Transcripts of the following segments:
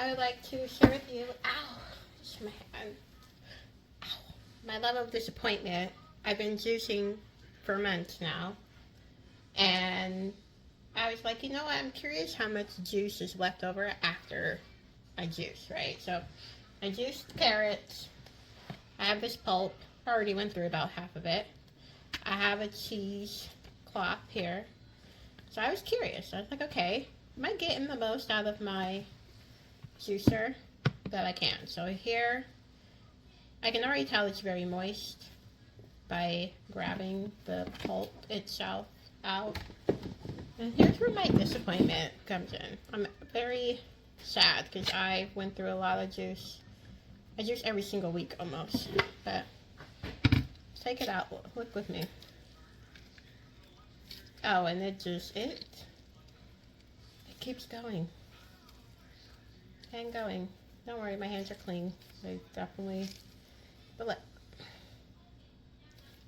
I would like to share with you, my hand, my level of disappointment. I've been juicing for months now, and I was like, you know what, I'm curious how much juice is left over after I juice, right? So I juiced carrots. I have this pulp. I already went through about half of it. I have a cheese cloth here. So I was curious. I was like, okay, am I getting the most out of my juicer that I can? So here, I can already tell it's very moist by grabbing the pulp itself out. And here's where my disappointment comes in. I'm very sad because I went through a lot of juice. I juice every single week almost, but let's take it out. Look with me. Oh, and it keeps going and going. Don't worry, my hands are clean. They definitely, but look,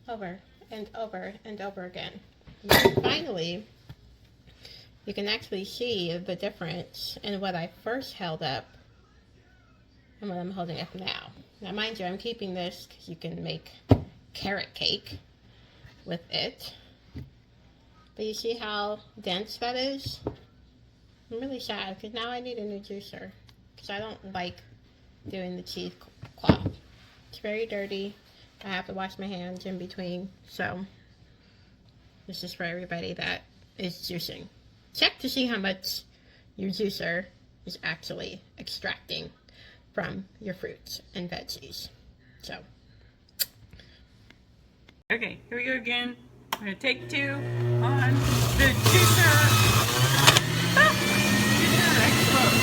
over and over and over again. And then finally, you can actually see the difference in what I first held up and what I'm holding up now. Now, mind you, I'm keeping this because you can make carrot cake with it. But you see how dense that is? I'm really sad because now I need a new juicer because I don't like doing the cheesecloth. It's very dirty. I have to wash my hands in between. So this is for everybody that is juicing. Check to see how much your juicer is actually extracting from your fruits and veggies. So. Okay, here we go again. We're going to take 2 on the juicer. Juicer explode.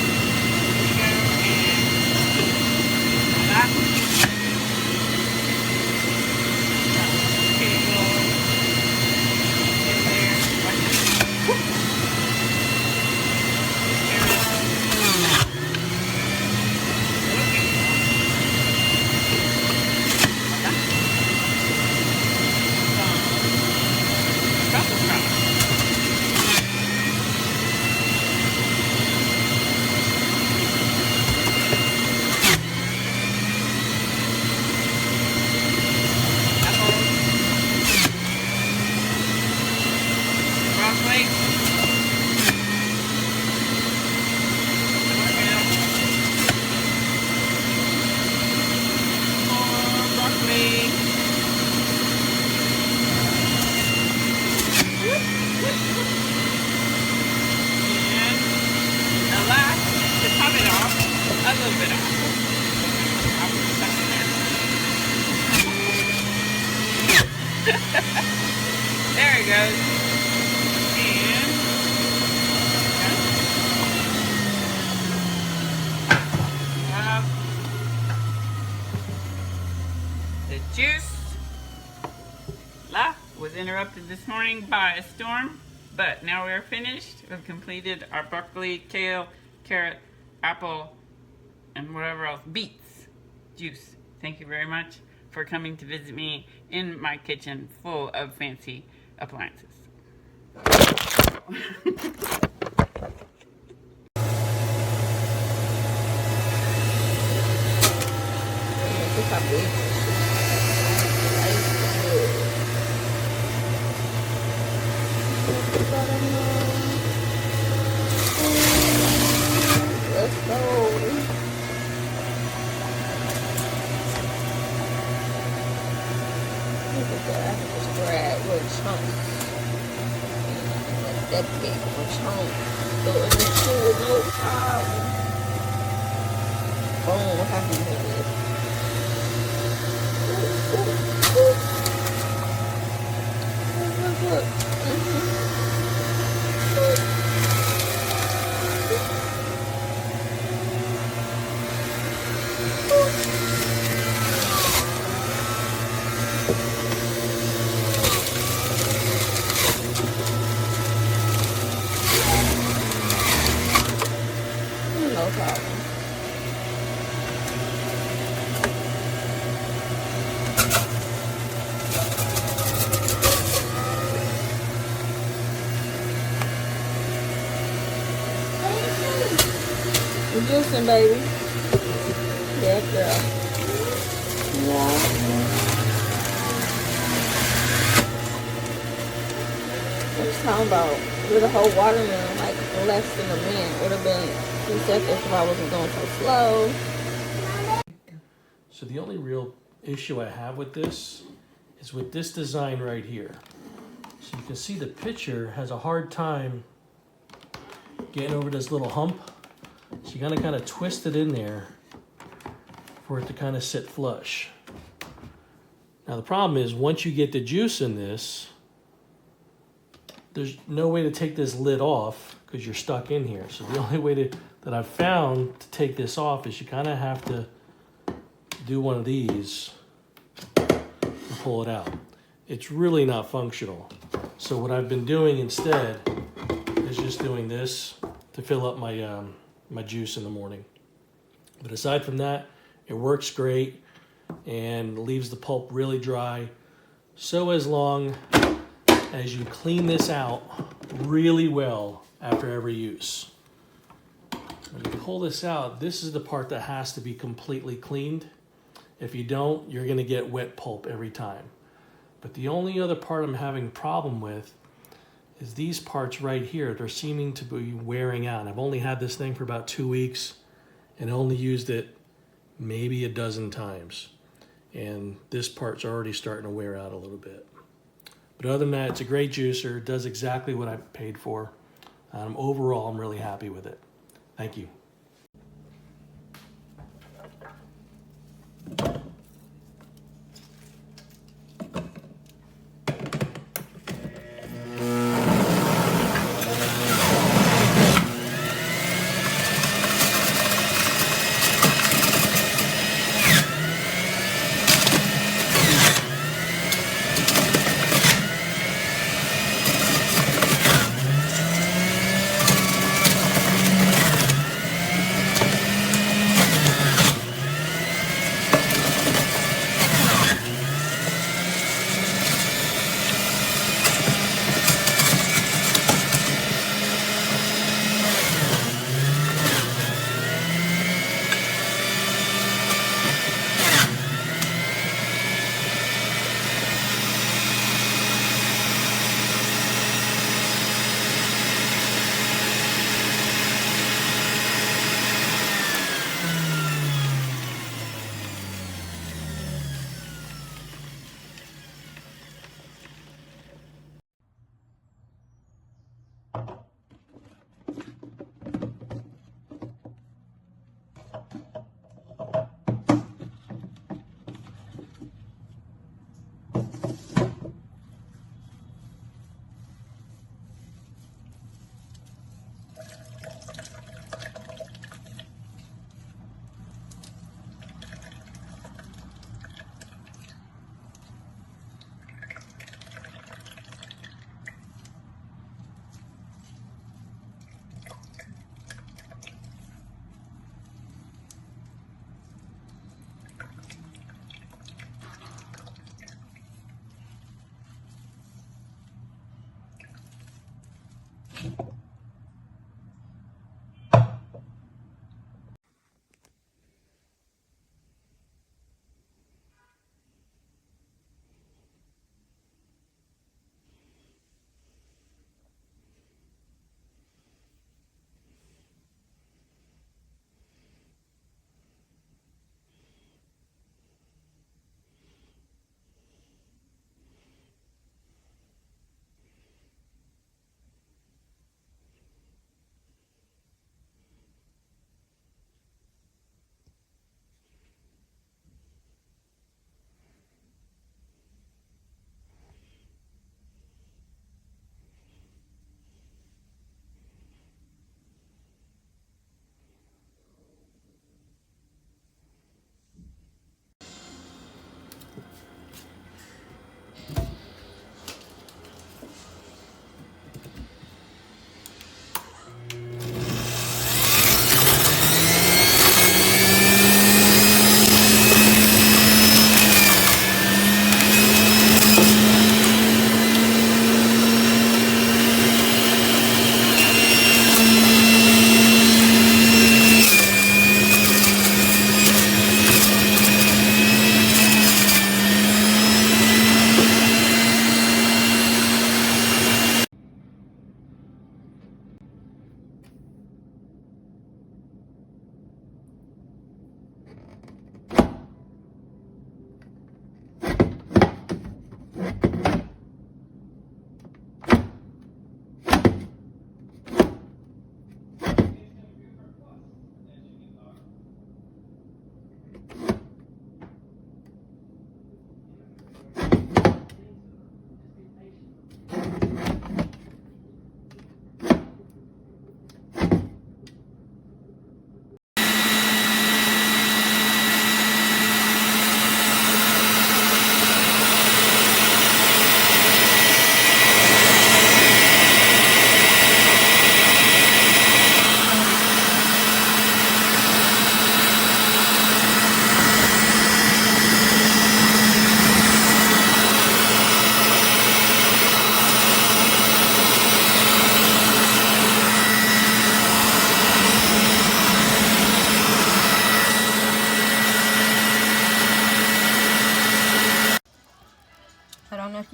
Here we go, and a little bit off. There it goes. And the juice was interrupted this morning by a storm, but now we're finished. We've completed our broccoli, kale, carrot, apple, and whatever else, beets juice. Thank you very much for coming to visit me in my kitchen full of fancy appliances. Let's go. Look at that. I can just grab little chunks. Let that big of a chunk go in the food with no problem. Boom, what happened here? Look. No problem. You're juicing, baby. Yeah, girl. Yeah. What you talking about? With a whole watermelon, like less than a minute. Would have been 2 seconds if I wasn't going so slow. So the only real issue I have with this is with this design right here. So you can see the pitcher has a hard time getting over this little hump. So you gotta kind of twist it in there for it to kind of sit flush. Now the problem is once you get the juice in this, there's no way to take this lid off because you're stuck in here. So the only way that I've found to take this off is you kind of have to do one of these and pull it out. It's really not functional. So what I've been doing instead is just doing this to fill up my my juice in the morning. But aside from that, it works great and leaves the pulp really dry. So as long as you clean this out really well after every use. When you pull this out, this is the part that has to be completely cleaned. If you don't, you're gonna get wet pulp every time. But the only other part I'm having a problem with is these parts right here. They're seeming to be wearing out. I've only had this thing for about 2 weeks and only used it maybe a dozen times. And this part's already starting to wear out a little bit. But other than that, it's a great juicer. It does exactly what I paid for. Overall, I'm really happy with it. Thank you.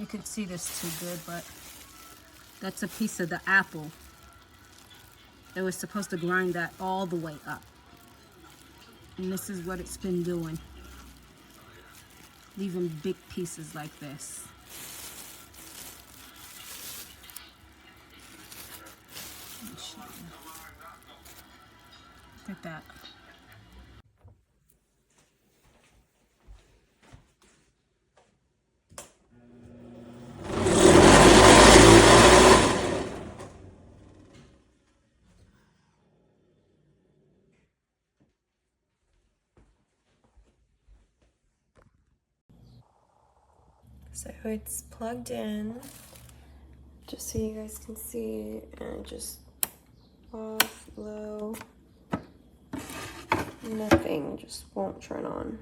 could see this too good, but that's a piece of the apple. It was supposed to grind that all the way up. And this is what it's been doing. Leaving big pieces like this. Let me show you. Look at that. So it's plugged in, just so you guys can see, and just off, low, nothing, just won't turn on.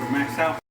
For myself.